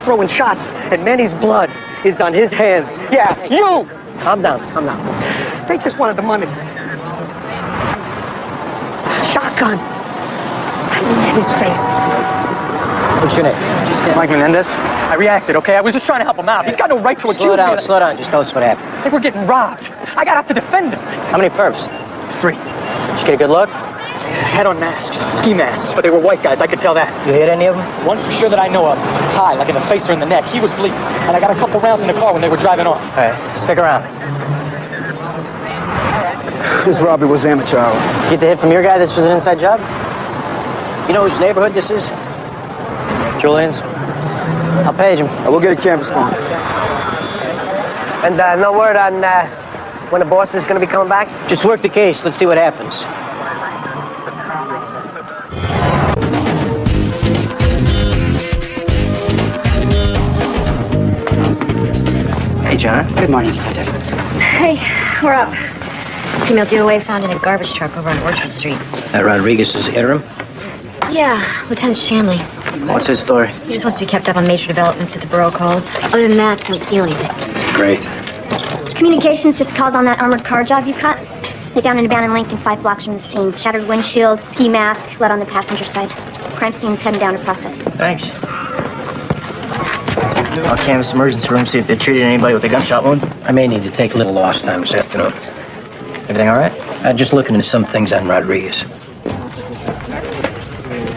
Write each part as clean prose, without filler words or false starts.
throwing shots, and Manny's blood is on his hands. Yeah, you! Calm down, calm down. They just wanted the money. Shotgun. Right in his face. What's your name? Mike Menendez. I reacted, okay? I was just trying to help him out. He's got no right to accuse me. Slow down. Just tell us what happened. They were getting robbed. I got out to defend them. How many perps? 3. Did you get a good look? Had on masks, ski masks, but they were white guys, I could tell that. You hit any of them? One for sure that I know of. High, like in the face or in the neck. He was bleeding. And I got a couple rounds in the car when they were driving off. All right, stick around. This robbery was amateur hour. Get the hit from your guy this was an inside job? You know whose neighborhood this is? Julian's? I'll page him. We'll get a canvas going. And no word on when the boss is going to be coming back? Just work the case. Let's see what happens. Hey, John. Good morning, Detective. Hey, we're up. Female DOA found in a garbage truck over on Orchard Street. That Rodriguez is interim? Yeah, Lieutenant Shanley. What's his story? He just wants to be kept up on major developments at the borough calls. Other than that, don't steal anything. Great. Communications just called on that armored car job you cut. They found an abandoned Lincoln 5 blocks from the scene. Shattered windshield, ski mask, lead on the passenger side. Crime scene's heading down to processing. Thanks. I'll canvass the emergency room, see if they treated anybody with a gunshot wound. I may need to take a little lost time this afternoon. Everything all right? Just looking into some things on Rodriguez.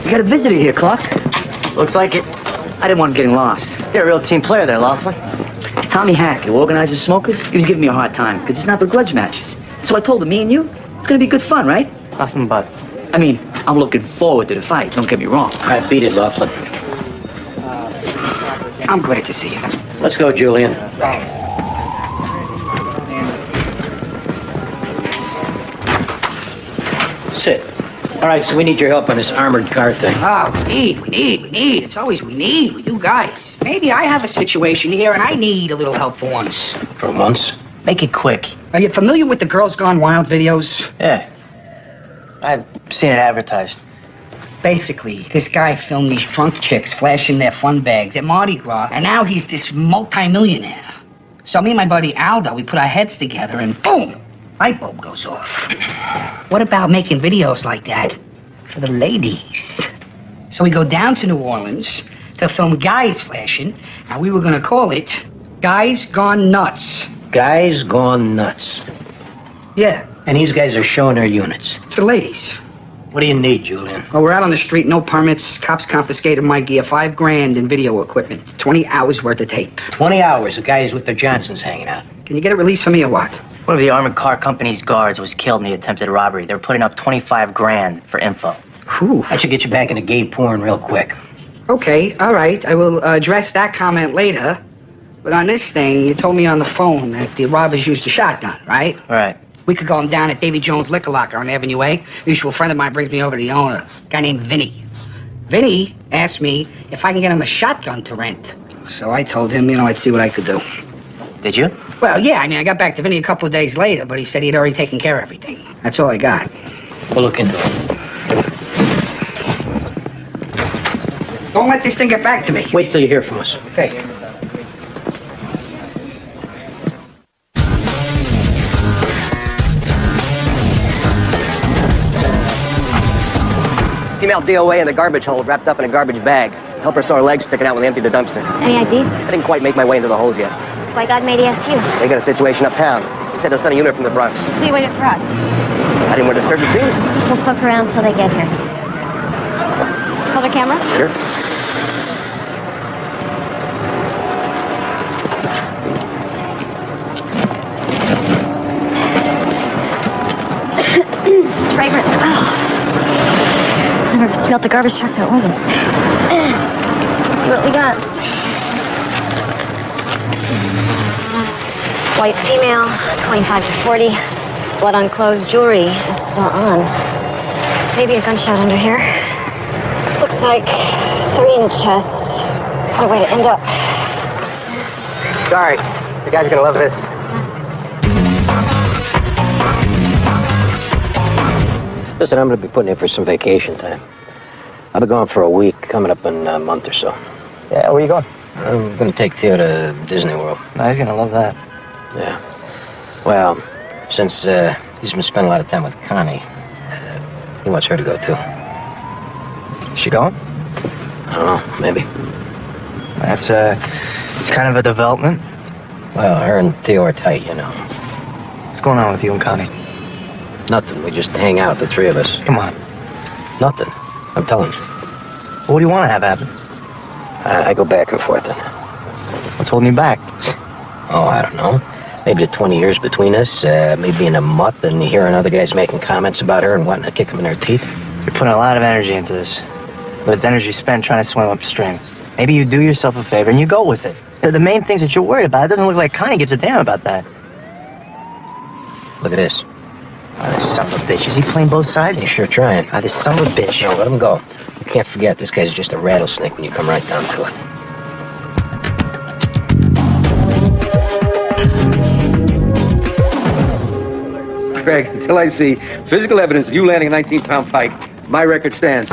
You got a visitor here, Clark. Looks like it. I didn't want him getting lost. You're a real team player there, Laughlin. Tommy Hack, who organizes smokers, he was giving me a hard time because it's not the grudge matches. So I told him, me and you, it's going to be good fun, right? Nothing but. I mean, I'm looking forward to the fight, don't get me wrong. I beat it, Laughlin. I'm glad to see you. Let's go, Julian. Sit. All right, so we need your help on this armored car thing. Oh, we need. It's always we need with you guys. Maybe I have a situation here and I need a little help for once. For once? Make it quick. Are you familiar with the Girls Gone Wild videos? Yeah. I've seen it advertised. Basically, this guy filmed these drunk chicks flashing their fun bags at Mardi Gras, and now he's this multi-millionaire. So me and my buddy Aldo, we put our heads together and boom, light bulb goes off. What about making videos like that for the ladies? So we go down to New Orleans to film guys flashing, and we were gonna call it Guys Gone Nuts. Guys Gone Nuts. Yeah. And these guys are showing their units. It's the ladies. What do you need, Julian? Well, we're out on the street, no permits. Cops confiscated my gear, $5 grand in video equipment. 20 hours worth of tape. 20 hours, the guys with their Johnsons hanging out. Can you get a release for me or what? One of the armored car company's guards was killed in the attempted robbery. They're putting up 25 grand for info. Whew. That should get you back into gay porn real quick. Okay, all right. I will address that comment later. But on this thing, you told me on the phone that the robbers used a shotgun, right? All right. We could go down at Davy Jones' Liquor Locker on Avenue A. A mutual friend of mine brings me over to the owner, a guy named Vinny. Vinny asked me if I can get him a shotgun to rent. So I told him, I'd see what I could do. Did you? Well, yeah, I got back to Vinny a couple of days later, but he said he'd already taken care of everything. That's all I got. We'll look into it. Don't let this thing get back to me. Wait till you hear from us. Okay. Female DOA in the garbage hole wrapped up in a garbage bag. Help her saw her legs sticking out when they emptied the dumpster. Any ID? I didn't quite make my way into the holes yet. That's why God made ESU. They got a situation uptown. They said they'll send a unit from the Bronx. So you waited for us? I didn't want to disturb the scene. We'll poke around until they get here. Hold the camera? Sure. It's fragrant. Oh. Never smelled the garbage truck that wasn't. Let's see what we got. White female, 25 to 40. Blood on clothes, jewelry is still on. Maybe a gunshot under here. Looks like 3 in the chest. What a way to end up. Sorry. The guys are gonna love this. Listen, I'm going to be putting in for some vacation time. I'll be gone for a week, coming up in a month or so. Yeah, where are you going? I'm gonna take Theo to Disney World. No, he's gonna love that. Yeah. Well, since he's been spending a lot of time with Connie, he wants her to go too. Is she going? I don't know, maybe. That's it's kind of a development. Well, her and Theo are tight, you know. What's going on with you and Connie? Nothing. We just hang out, the three of us. Come on. Nothing. I'm telling you. What do you want to have happen? I go back and forth. What's holding you back? Oh, I don't know. Maybe the 20 years between us, me being a mutt and hearing other guys making comments about her and wanting to kick them in their teeth. You're putting a lot of energy into this. But it's energy spent trying to swim upstream. Maybe you do yourself a favor and you go with it. The main things that you're worried about, it doesn't look like Connie gives a damn about that. Look at this. Oh, this son of a bitch. Is he playing both sides? He's sure trying. Oh, this son of a bitch. No, let him go. You can't forget, this guy's just a rattlesnake when you come right down to it. Craig, until I see physical evidence of you landing a 19-pound pike, my record stands.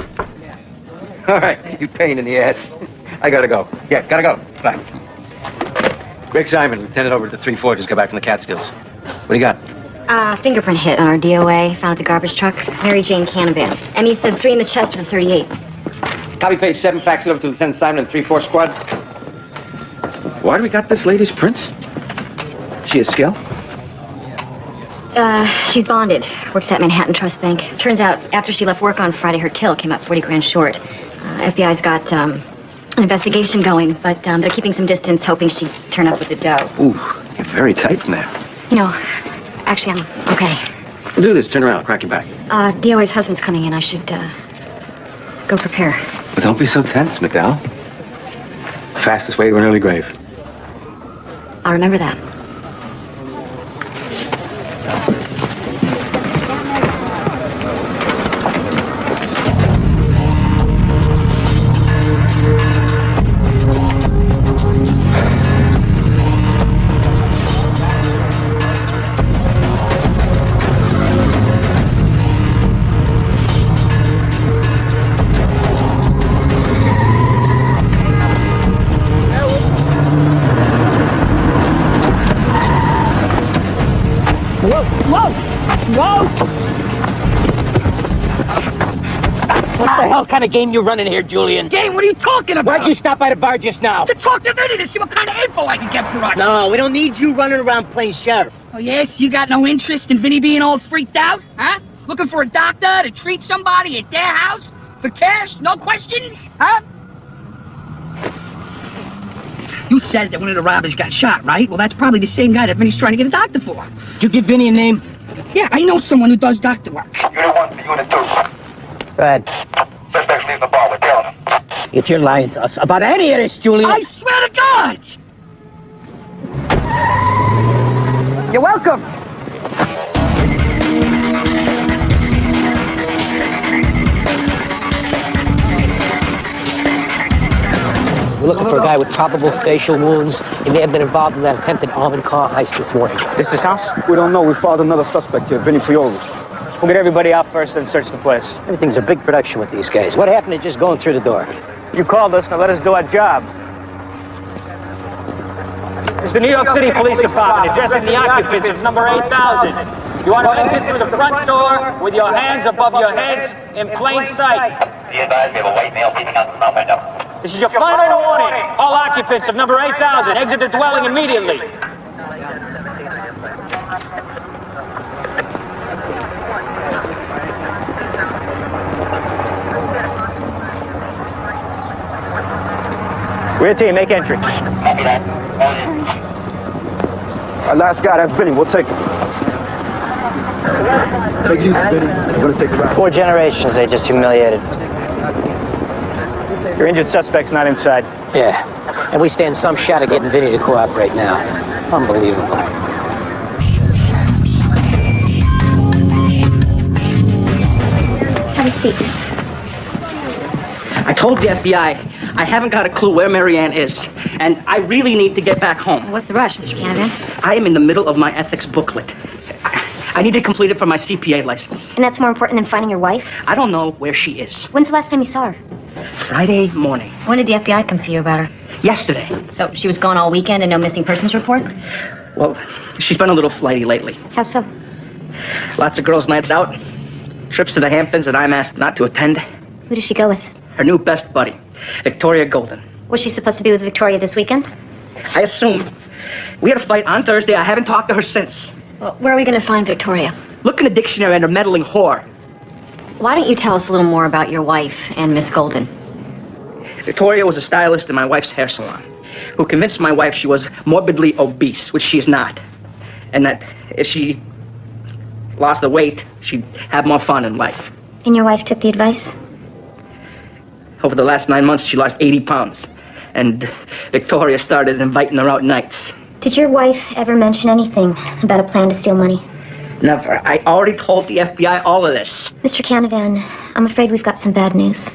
All right, you pain in the ass. I gotta go. Yeah, gotta go. Bye. Greg Simon, lieutenant over at the 3-4, just got back from the Catskills. What do you got? Fingerprint hit on our DOA, found at the garbage truck. Mary Jane Canavan. Emmy says 3 in the chest with a 38. Copy page 7, fax it over to Lieutenant Simon and 3-4 squad. Why do we got this lady's prints? She a skill? She's bonded. Works at Manhattan Trust Bank. Turns out, after she left work on Friday, her till came up 40 grand short. FBI's got, an investigation going, but, they're keeping some distance, hoping she'd turn up with the dough. Ooh, you're very tight in there. You know, actually, I'm okay. Do this. Turn around. I'll crack your back. DOA's husband's coming in. I should, go prepare. But don't be so tense, McDowell. Fastest way to an early grave. I'll remember that. What kind of game you running here, Julian? Game? What are you talking about? Why'd you stop by the bar just now? To talk to Vinny to see what kind of info I can get for us. No, we don't need you running around playing sheriff. Oh, yes? You got no interest in Vinny being all freaked out? Huh? Looking for a doctor to treat somebody at their house? For cash? No questions? Huh? You said that one of the robbers got shot, right? Well, that's probably the same guy that Vinny's trying to get a doctor for. Did you give Vinny a name? Yeah, I know someone who does doctor work. Unit 1 to Unit 2. Go ahead. Suspects leave the bar. We're tailing them. If you're lying to us about any of this, Julian... I swear to God! You're welcome. We're looking for a guy with probable facial wounds. He may have been involved in that attempted armored car heist this morning. This is house? We don't know. We found another suspect here, Vinny Fioli. We'll get everybody out first, then search the place. Everything's a big production with these guys. What happened to just going through the door? You called us, now let us do our job. It's the New York City Police Department addressing the occupants of number 8000. You want to exit through the front door with your hands above your heads in plain sight. Be advised, we have a white male peeping out the front window. This is your final warning. All occupants of number 8000, exit the dwelling immediately. Rear team, make entry. Copy that. Our last guy, that's Vinny. We'll take him. Take you, Vinny. We're gonna take the ride. 4 generations they just humiliated. Your injured suspect's not inside. Yeah, and we stand some shot of getting Vinny to cooperate now. Unbelievable. Have a seat. I told the FBI I haven't got a clue where Marianne is, and I really need to get back home. What's the rush, Mr. Canavan? I am in the middle of my ethics booklet. I need to complete it for my CPA license. And that's more important than finding your wife? I don't know where she is. When's the last time you saw her? Friday morning. When did the FBI come see you about her? Yesterday. So she was gone all weekend and no missing persons report? Well, she's been a little flighty lately. How so? Lots of girls' nights out. Trips to the Hamptons that I'm asked not to attend. Who does she go with? Her new best buddy, Victoria Golden. Was she supposed to be with Victoria this weekend? I assume. We had a fight on Thursday. I haven't talked to her since. Well, where are we going to find Victoria? Look in the dictionary under meddling whore. Why don't you tell us a little more about your wife and Miss Golden? Victoria was a stylist in my wife's hair salon who convinced my wife she was morbidly obese, which she is not. And that if she lost the weight, she'd have more fun in life. And your wife took the advice? Over the last 9 months, she lost 80 pounds. And Victoria started inviting her out nights. Did your wife ever mention anything about a plan to steal money? Never. I already told the FBI all of this. Mr. Canavan, I'm afraid we've got some bad news.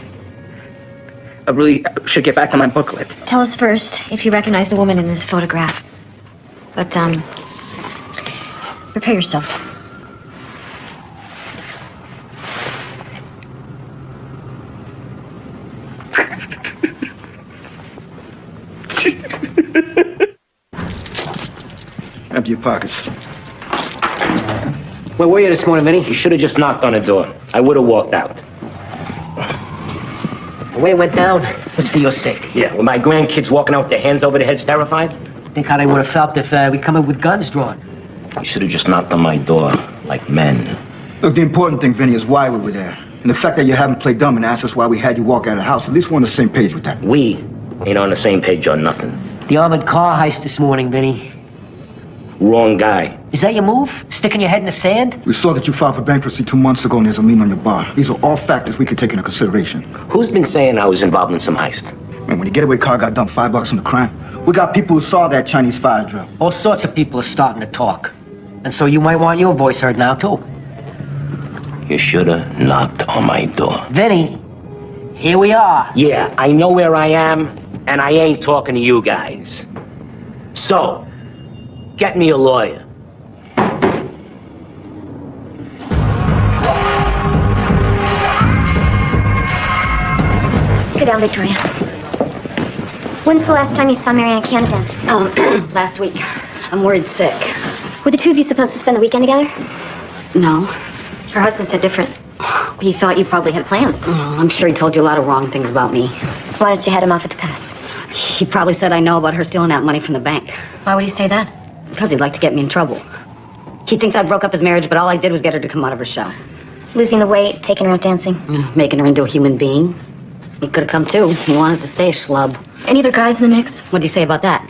I really should get back to my booklet. Tell us first if you recognize the woman in this photograph. But, prepare yourself. Empty your pockets. Where were you this morning, Vinny? You should have just knocked on the door. I would have walked out. The way it went down was for your safety. Yeah, with my grandkids walking out with their hands over their heads terrified? Think how they would have felt if we come in with guns drawn. You should have just knocked on my door, like men. Look, the important thing, Vinny, is why we were there. And the fact that you haven't played dumb and asked us why we had you walk out of the house, at least we're on the same page with that. We ain't on the same page on nothing. The armored car heist this morning, Vinny. Wrong guy. Is that your move? Sticking your head in the sand? We saw that you filed for bankruptcy 2 months ago and there's a lien on your bar. These are all factors we could take into consideration. Who's been saying I was involved in some heist? And when the getaway car got dumped $5 from the crime, we got people who saw that Chinese fire drill. All sorts of people are starting to talk. And so you might want your voice heard now, too. You should have knocked on my door. Vinny, here we are. Yeah, I know where I am, and I ain't talking to you guys. So, get me a lawyer. Sit down, Victoria. When's the last time you saw Marianne Canavan? Last week. I'm worried sick. Were the two of you supposed to spend the weekend together? No. Her husband said different. He thought you probably had plans. Oh, I'm sure he told you a lot of wrong things about me. Why don't you head him off at the pass? He probably said I know about her stealing that money from the bank. Why would he say that? Because he'd like to get me in trouble. He thinks I broke up his marriage, but all I did was get her to come out of her shell. Losing the weight, taking her out dancing. Making her into a human being. He could have come too. He wanted to say schlub. Any other guys in the mix? What do you say about that?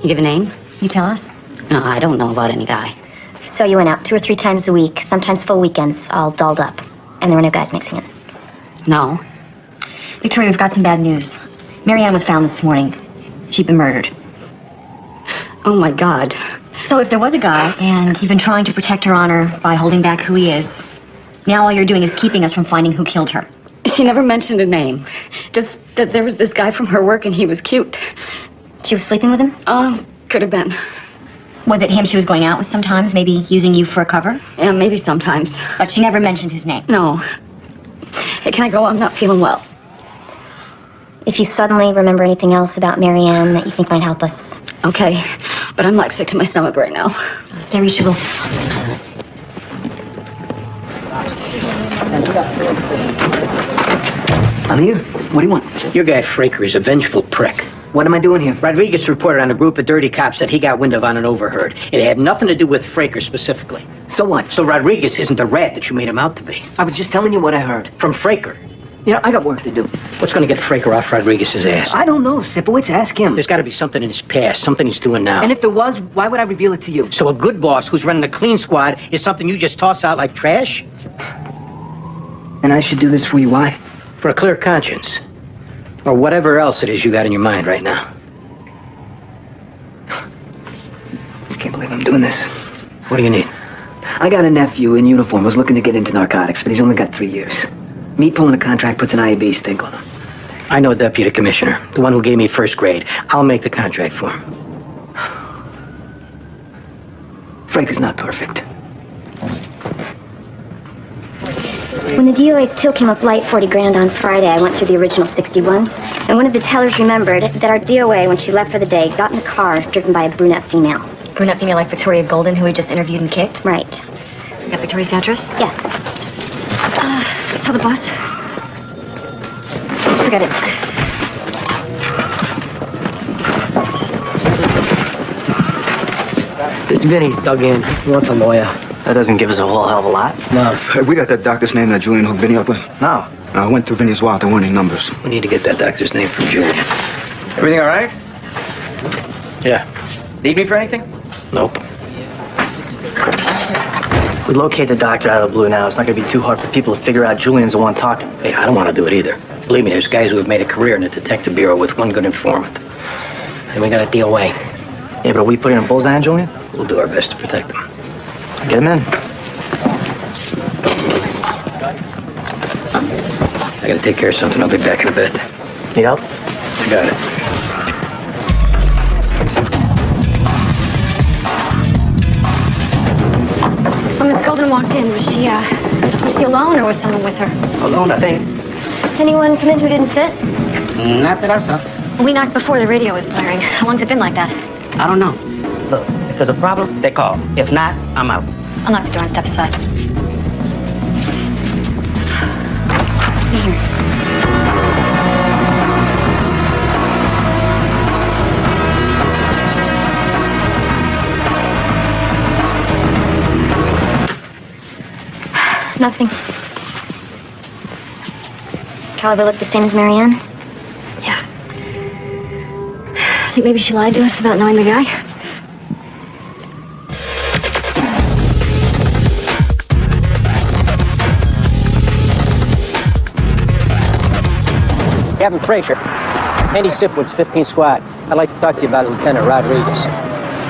You give a name? You tell us? No, I don't know about any guy. So you went out 2 or 3 times a week, sometimes full weekends, all dolled up. And there were no guys mixing in. No. Victoria, we've got some bad news. Marianne was found this morning. She'd been murdered. Oh, my God. So if there was a guy, and you've been trying to protect her honor by holding back who he is, now all you're doing is keeping us from finding who killed her. She never mentioned a name. Just that there was this guy from her work and he was cute. She was sleeping with him? Could have been. Was it him she was going out with sometimes, maybe using you for a cover? Yeah, maybe sometimes. But she never mentioned his name? No. Hey, can I go? I'm not feeling well. If you suddenly remember anything else about Marianne that you think might help us. Okay, but I'm like sick to my stomach right now. Stay reachable. I'm here. What do you want? Your guy, Fraker, is a vengeful prick. What am I doing here? Rodriguez reported on a group of dirty cops that he got wind of on an overheard. It had nothing to do with Fraker specifically. So what? So Rodriguez isn't the rat that you made him out to be. I was just telling you what I heard. From Fraker. You know, I got work to do. What's going to get Fraker off Rodriguez's ass? I don't know, Sipowicz. Ask him. There's got to be something in his past, something he's doing now. And if there was, why would I reveal it to you? So a good boss who's running a clean squad is something you just toss out like trash? And I should do this for you, why? For a clear conscience. Or whatever else it is you got in your mind right now. I can't believe I'm doing this. What do you need? I got a nephew in uniform who's looking to get into narcotics, but he's only got 3 years. Me pulling a contract puts an IAB stink on him. I know Deputy Commissioner, the one who gave me first grade. I'll make the contract for him. Frank is not perfect. When the DOA still came up light 40 grand on Friday, I went through the original 61s, and one of the tellers remembered that our DOA, when she left for the day, got in a car driven by a brunette female. Brunette female like Victoria Golden, who we just interviewed and kicked? Right. You got Victoria's address? Yeah. Tell the boss. Forget it. This Vinny's dug in. He wants a lawyer. That doesn't give us a whole hell of a lot. No. Hey, we got that doctor's name that Julian hooked Vinny up with? No. I went through Vinny's wallet. There weren't any numbers. We need to get that doctor's name from Julian. Everything all right? Yeah. Need me for anything? Nope. We locate the doctor out of the blue now. It's not going to be too hard for people to figure out Julian's the one talking. Hey, I don't want to do it either. Believe me, there's guys who have made a career in the detective bureau with one good informant. And we got a DOA. Yeah, but we put in a bullseye on Julian? We'll do our best to protect them. Get him in. I gotta take care of something. I'll be back in a bit. Need help? I got it. When Miss Golden walked in, was she alone or was someone with her? Alone, I think. Anyone come in who didn't fit? Not that I saw. We knocked before the radio was blaring. How long's it been like that? I don't know. Look, if there's a problem, they call. If not, I'm out. I'll knock the door and step aside. Stay here. Nothing. Caliber looked the same as Marianne? Yeah. I think maybe she lied to us about knowing the guy. Captain Fraker, Andy Sipwood's 15th Squad. I'd like to talk to you about Lieutenant Rodriguez.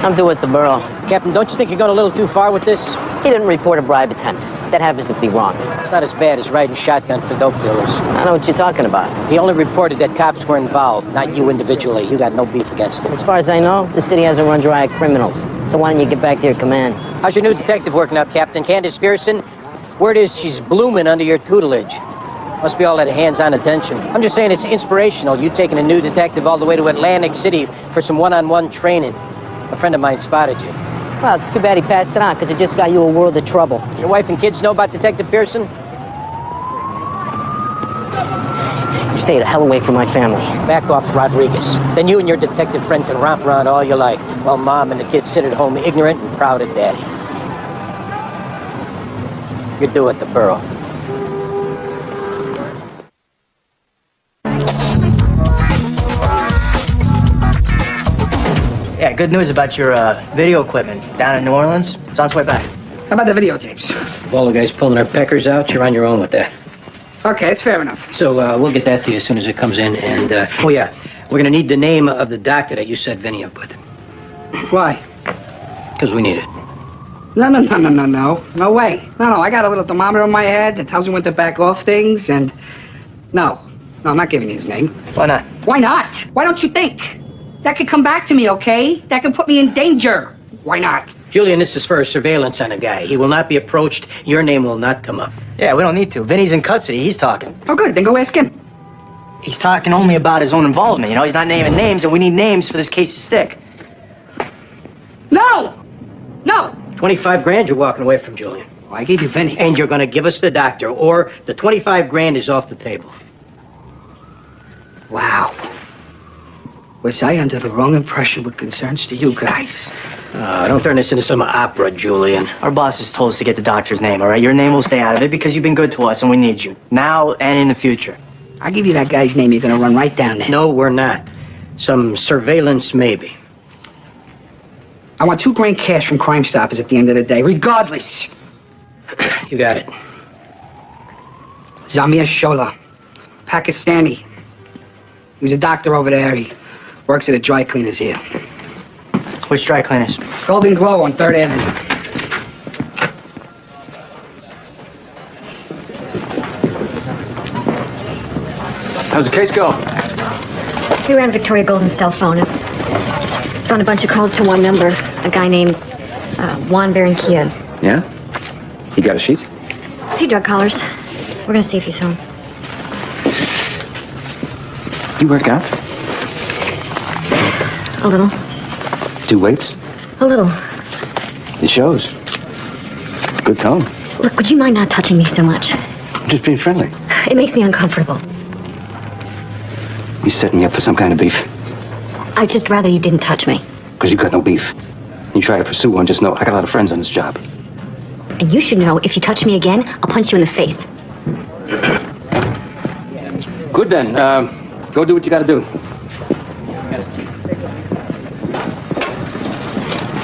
I'm due at the borough. Captain, don't you think you're going a little too far with this? He didn't report a bribe attempt. That happens to be wrong. It's not as bad as riding shotgun for dope dealers. I know what you're talking about. He only reported that cops were involved, not you individually. You got no beef against him. As far as I know, the city hasn't run dry of criminals. So why don't you get back to your command? How's your new detective working out, Captain? Candace Pearson? Word is she's blooming under your tutelage. Must be all that hands-on attention. I'm just saying it's inspirational, you taking a new detective all the way to Atlantic City for some one-on-one training. A friend of mine spotted you. Well, it's too bad he passed it on, because it just got you a world of trouble. Your wife and kids know about Detective Pearson? You stay the hell away from my family. Back off Rodriguez. Then you and your detective friend can romp around all you like, while Mom and the kids sit at home ignorant and proud of Daddy. You're due at the borough. Yeah, good news about your video equipment down in New Orleans. It's on its way back. How about the videotapes? If all the guys pulling their peckers out, you're on your own with that. Okay, it's fair enough. So we'll get that to you as soon as it comes in. And, oh yeah, we're going to need the name of the doctor that you set Vinny up with. Why? Because we need it. No. No way. No, I got a little thermometer on my head that tells me when to back off things, and... No, I'm not giving you his name. Why not? Why not? Why don't you think? That could come back to me, okay? That could put me in danger. Why not? Julian, this is for surveillance on a guy. He will not be approached. Your name will not come up. Yeah, we don't need to. Vinny's in custody. He's talking. Oh, good. Then go ask him. He's talking only about his own involvement. You know, he's not naming names, and we need names for this case to stick. No! 25 grand you're walking away from, Julian. Well, I gave you Vinny. And you're going to give us the doctor, or the 25 grand is off the table. Wow. Was I under the wrong impression with concerns to you guys? Don't turn this into some opera, Julian. Our boss has told us to get the doctor's name, all right? Your name will stay out of it because you've been good to us and we need you. Now and in the future. I'll give you that guy's name. You're going to run right down there. No, we're not. Some surveillance, maybe. I want $2 grand cash from Crime Stoppers at the end of the day, regardless. You got it. Zamir Shola, Pakistani. He's a doctor over there. He works at a dry cleaner's here. Which dry cleaners? Golden Glow on 3rd Avenue. How's the case go? We ran Victoria Golden's cell phone and found a bunch of calls to one number, a guy named Juan Barranquilla. Yeah? You got a sheet? A few drug callers. We're gonna see if he's home. You work out? A little. Do weights? A little. It shows. Good tone. Look, would you mind not touching me so much? I'm just being friendly. It makes me uncomfortable. You setting me up for some kind of beef? I'd just rather you didn't touch me. Because you got no beef. You try to pursue one, just know I got a lot of friends on this job. And you should know, if you touch me again, I'll punch you in the face. Good then. Go do what you gotta do.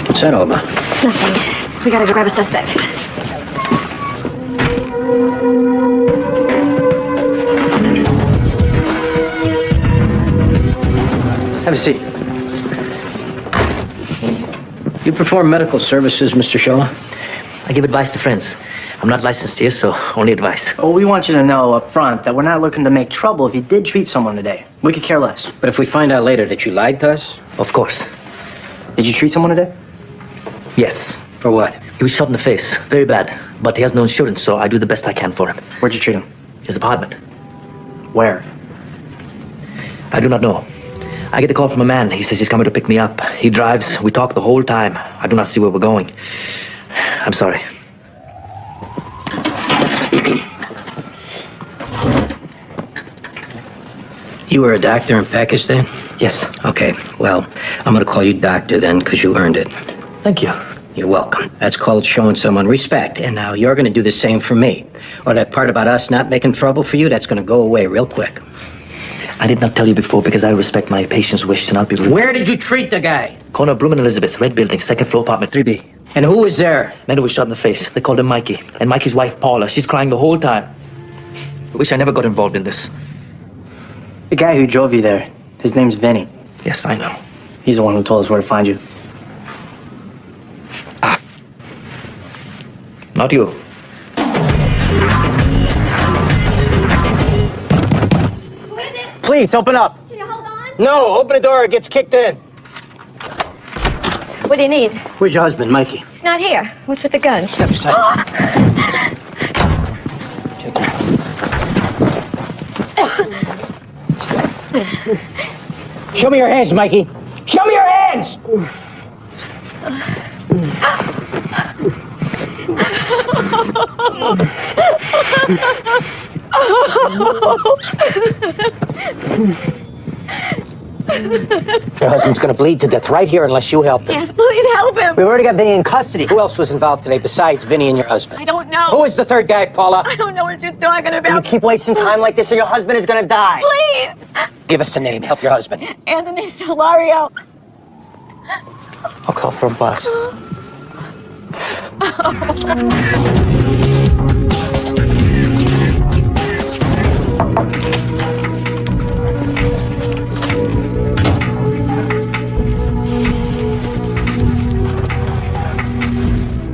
What's that all about? Nothing. We gotta go grab a suspect. Have a seat. You perform medical services, Mr. Shaw? I give advice to friends. I'm not licensed here, so only advice. Well, we want you to know up front that we're not looking to make trouble if you did treat someone today. We could care less. But if we find out later that you lied to us? Of course. Did you treat someone today? Yes. For what? He was shot in the face. Very bad. But he has no insurance, so I do the best I can for him. Where'd you treat him? His apartment. Where? I do not know. I get a call from a man. He says he's coming to pick me up. He drives. We talk the whole time. I do not see where we're going. I'm sorry. You were a doctor in Pakistan? Yes. Okay, well, I'm gonna call you doctor then, because you earned it. Thank you. You're welcome. That's called showing someone respect. And now you're gonna do the same for me. Or that part about us not making trouble for you, that's gonna go away real quick. I did not tell you before because I respect my patient's wish to not be rude. Where did you treat the guy? Corner of Broom and Elizabeth, red building, second floor, apartment 3B. And who was there? Man who was shot in the face. They called him Mikey. And Mikey's wife, Paula, she's crying the whole time. I wish I never got involved in this. The guy who drove you there, his name's Vinny. Yes, I know. He's the one who told us where to find you. Ah. Not you. Please, open up. Can you hold on? No, open the door, it gets kicked in. What do you need? Where's your husband, Mikey? He's not here. What's with the gun? Step aside. Show me your hands, Mikey. Show me your hands! Your husband's gonna bleed to death right here unless you help him. Yes, please help him. We've already got Vinny in custody. Who else was involved today besides Vinny and your husband? I don't know. Who is the third guy, Paula? I don't know what you're talking You about. keep wasting time like this or your husband is gonna die. Please. Give us a name. Help your husband. Anthony Solario. I'll call for a bus.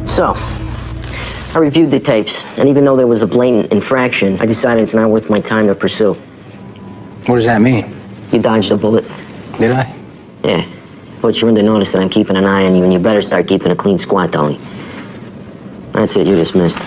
So, I reviewed the tapes, and even though there was a blatant infraction, I decided it's not worth my time to pursue. What does that mean? You dodged a bullet. Did I? Yeah. But you're under notice that I'm keeping an eye on you, and you better start keeping a clean squat, Tony. That's it, you're dismissed.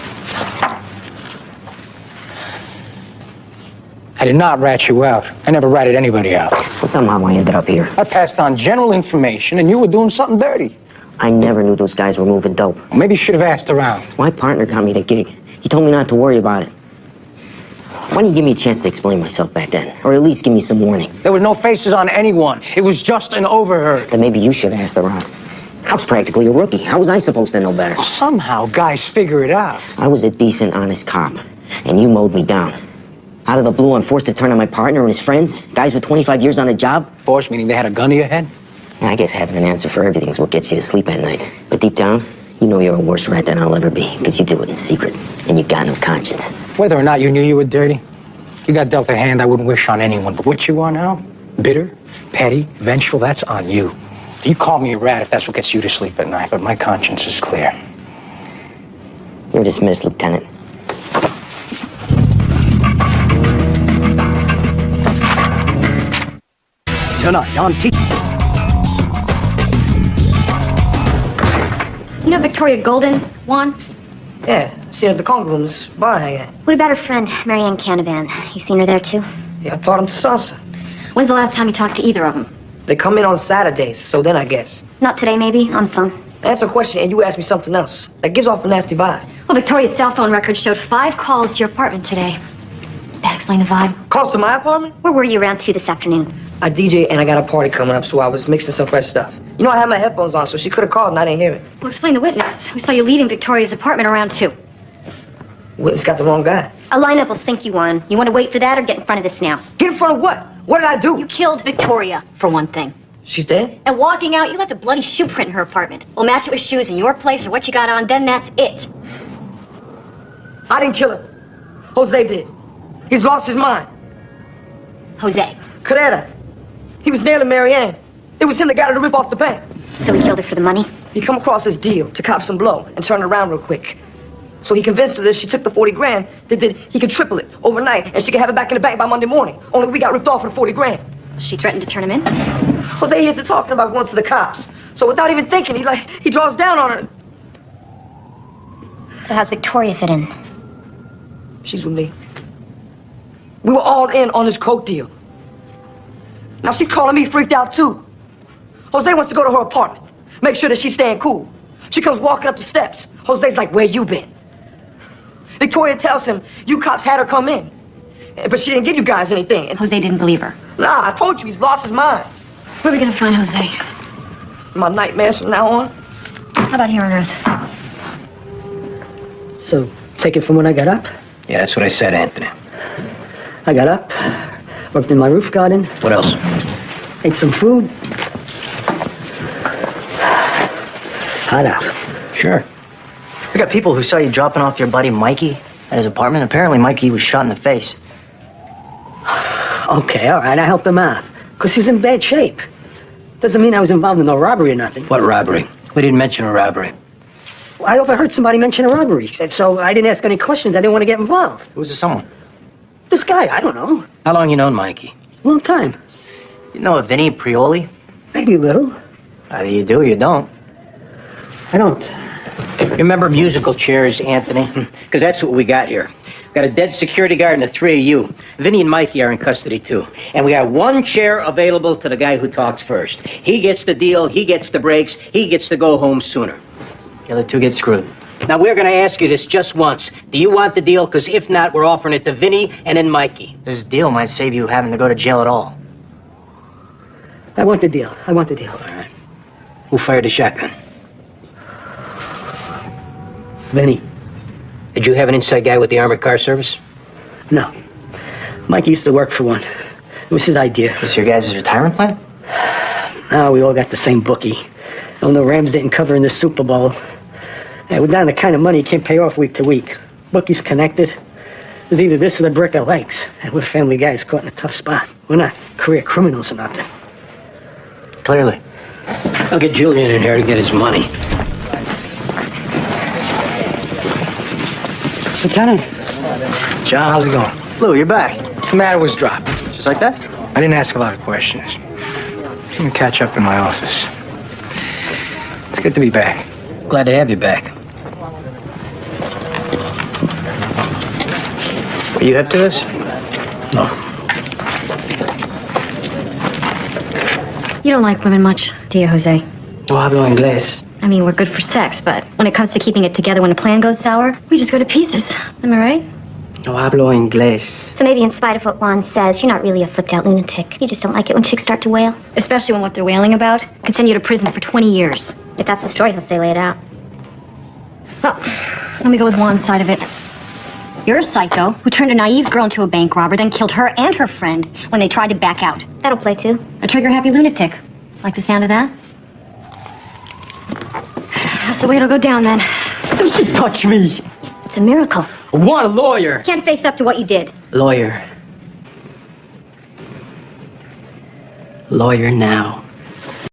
I did not rat you out. I never ratted anybody out. Well, somehow I ended up here. I passed on general information, and you were doing something dirty. I never knew those guys were moving dope. Well, maybe you should have asked around. My partner got me the gig. He told me not to worry about it. Why didn't you give me a chance to explain myself back then? Or at least give me some warning? There were no faces on anyone. It was just an overheard. Then maybe you should have asked around. I was practically a rookie. How was I supposed to know better? Somehow guys figure it out. I was a decent, honest cop, and you mowed me down. Out of the blue, I'm forced to turn on my partner and his friends, guys with 25 years on the job. Forced, meaning they had a gun to your head? I guess having an answer for everything is what gets you to sleep at night. But deep down, you know you're a worse rat than I'll ever be, because you do it in secret, and you got no conscience. Whether or not you knew you were dirty, you got dealt a hand I wouldn't wish on anyone. But what you are now, bitter, petty, vengeful, that's on you. You call me a rat if that's what gets you to sleep at night, but my conscience is clear. You're dismissed, Lieutenant. Tonight on TV. You know Victoria Golden, Juan? Yeah, seen her at the conga room, this bar I at. What about her friend, Marianne Canavan? You seen her there too? Yeah, I taught him salsa. When's the last time you talked to either of them? They come in on Saturdays, so then I guess. Not today, maybe? On the phone. Answer a question and you ask me something else. That gives off a nasty vibe. Well, Victoria's cell phone record showed 5 calls to your apartment today. That explain the vibe? Calls to my apartment? Where were you around 2 this afternoon? I DJ and I got a party coming up, so I was mixing some fresh stuff. You know, I had my headphones on, so she could have called and I didn't hear it. Well, explain the witness. We saw you leaving Victoria's apartment around 2. Witness got the wrong guy. A lineup will sink you on. You want to wait for that or get in front of this now? Get in front of what? What did I do? You killed Victoria, for one thing. She's dead? And walking out, you left a bloody shoe print in her apartment. We'll match it with shoes in your place or what you got on, then that's it. I didn't kill her. Jose did. He's lost his mind. Jose. Carrera. He was nailing Marianne. It was him that got her to rip off the bank. So he killed her for the money? He come across this deal to cop some blow and turn it around real quick. So he convinced her that she took the 40 grand, that he could triple it overnight and she could have it back in the bank by Monday morning. Only we got ripped off for the 40 grand. She threatened to turn him in? Jose hears her talking about going to the cops. So without even thinking, he draws down on her. So how's Victoria fit in? She's with me. We were all in on this coke deal. Now she's calling me freaked out too. Jose wants to go to her apartment. Make sure that she's staying cool. She comes walking up the steps. Jose's like, where you been? Victoria tells him, you cops had her come in. But she didn't give you guys anything. And Jose didn't believe her. Nah, I told you, he's lost his mind. Where are we gonna find Jose? My nightmares from now on. How about here on Earth? So, take it from when I got up? Yeah, that's what I said, Anthony. I got up, worked in my roof garden. What else? Ate some food. Hot out. Sure. We got people who saw you dropping off your buddy Mikey at his apartment. Apparently, Mikey was shot in the face. Okay, all right, I helped him out. Because he was in bad shape. Doesn't mean I was involved in no robbery or nothing. What robbery? We didn't mention a robbery. I overheard somebody mention a robbery, so I didn't ask any questions. I didn't want to get involved. Who's the someone? This guy, I don't know. How long you known Mikey? Long time. You know a Vinny Prioli? Maybe a little. Either you do or you don't. I don't. You remember musical chairs, Anthony? Because that's what we got here. We got a dead security guard and the 3 of you. Vinny and Mikey are in custody, too. And we got 1 chair available to the guy who talks first. He gets the deal, he gets the breaks, he gets to go home sooner. The other 2 get screwed. Now, we're going to ask you this just once. Do you want the deal? Because if not, we're offering it to Vinny and then Mikey. This deal might save you having to go to jail at all. I want the deal. I want the deal. All right. Who fired the shotgun? Vinny. Did you have an inside guy with the armored car service? No. Mikey used to work for one. It was his idea. This your guys' retirement plan? No, we all got the same bookie. Oh, no, Rams didn't cover in the Super Bowl. Yeah, we're down the kind of money you can't pay off week to week. Bookie's connected. There's either this or the brick of legs. And we're family guys caught in a tough spot. We're not career criminals or nothing. Clearly. I'll get Julian in here to get his money. Lieutenant. John, how's it going? Lou, you're back. The matter was dropped. Just like that? I didn't ask a lot of questions. I'm gonna catch up in my office. It's good to be back. Glad to have you back. Are you hip to this? No. You don't like women much, do you, Jose? No hablo inglés. I mean, we're good for sex, but when it comes to keeping it together when a plan goes sour, we just go to pieces. Am I right? No hablo inglés. So maybe in spite of what Juan says, you're not really a flipped-out lunatic. You just don't like it when chicks start to wail. Especially when what they're wailing about could send you to prison for 20 years. If that's the story, he'll say lay it out. Well, let me go with Juan's side of it. You're a psycho who turned a naive girl into a bank robber, then killed her and her friend when they tried to back out. That'll play too. A trigger-happy lunatic. Like the sound of that? That's the way it'll go down, then. Don't you touch me! It's a miracle. What a lawyer! Can't face up to what you did. Lawyer. Lawyer now.